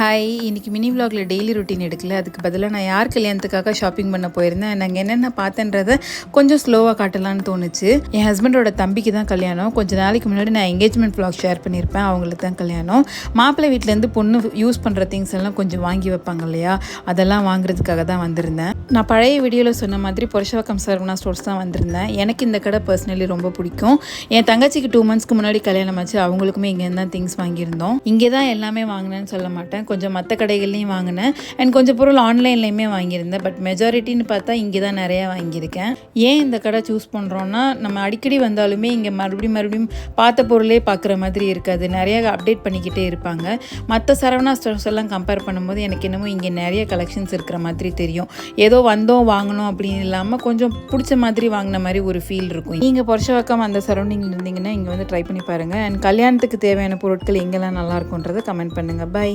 Hi, இன்றைக்கி mini விலாகில் daily routine எடுக்கல. அதுக்கு பதிலாக நான் யார் கல்யாணத்துக்காக ஷாப்பிங் பண்ண போயிருந்தேன், நாங்கள் என்னென்ன பார்த்தேன்றதை கொஞ்சம் ஸ்லோவாக காட்டலான்னு தோணுச்சு. என் ஹஸ்பண்டோட தம்பிக்கு தான் கல்யாணம். கொஞ்சம் நாளைக்கு முன்னாடி நான் என்கேஜ்மெண்ட் விலாக் ஷேர் பண்ணியிருப்பேன். அவங்களுக்கு தான் கல்யாணம். மாப்பிள்ளை வீட்டிலேருந்து பொண்ணு யூஸ் பண்ணுற திங்ஸ் எல்லாம் கொஞ்சம் வாங்கி வைப்பாங்க இல்லையா, அதெல்லாம் வாங்குறதுக்காக தான் வந்திருந்தேன். நான் பழைய வீடியோவில் சொன்ன மாதிரி புருஷவாக்கம் சரவணா ஸ்டோர்ஸ் தான் வந்திருந்தேன். எனக்கு இந்த கடை பர்சனலி ரொம்ப பிடிக்கும். என் தங்கச்சிக்கு 2 months முன்னாடி கல்யாணம் ஆச்சு. அவங்களுக்குமே இங்கே தான் திங்ஸ் வாங்கியிருந்தோம். இங்கே தான் எல்லாமே வாங்கினேன்னு சொல்ல மாட்டேன், கொஞ்சம் மற்ற கடைகள்லையும் வாங்கினேன் அண்ட் கொஞ்சம் பொருள் ஆன்லைன்லேயுமே வாங்கியிருந்தேன். பட் மெஜாரிட்டின்னு பார்த்தா இங்கே தான் நிறையா வாங்கியிருக்கேன். ஏன் இந்த கடை சூஸ் பண்ணுறோன்னா, நம்ம அடிக்கடி வந்தாலுமே இங்கே மறுபடியும் பார்த்த பொருளே பார்க்குற மாதிரி இருக்காது. நிறையா அப்டேட் பண்ணிக்கிட்டே இருப்பாங்க. மற்ற சரவணா ஸ்டோர்ஸ் எல்லாம் கம்பேர் பண்ணும்போது எனக்கு என்னமோ இங்கே நிறைய கலெக்ஷன்ஸ் இருக்கிற மாதிரி தெரியும். ஏதோ வந்தோம் வாங்கணும் அப்படின்னு இல்லாமல் கொஞ்சம் பிடிச்ச மாதிரி வாங்கின மாதிரி ஒரு ஃபீல் இருக்கும். நீங்கள் புருஷவாக்கம் அந்த சரௌண்டிங்கில் இருந்தீங்கன்னா இங்கே வந்து ட்ரை பண்ணி பாருங்கள். அண்ட் கல்யாணத்துக்கு தேவையான பொருட்கள் எங்கெல்லாம் நல்லா இருக்குன்றதை கமெண்ட் பண்ணுங்கள். பை.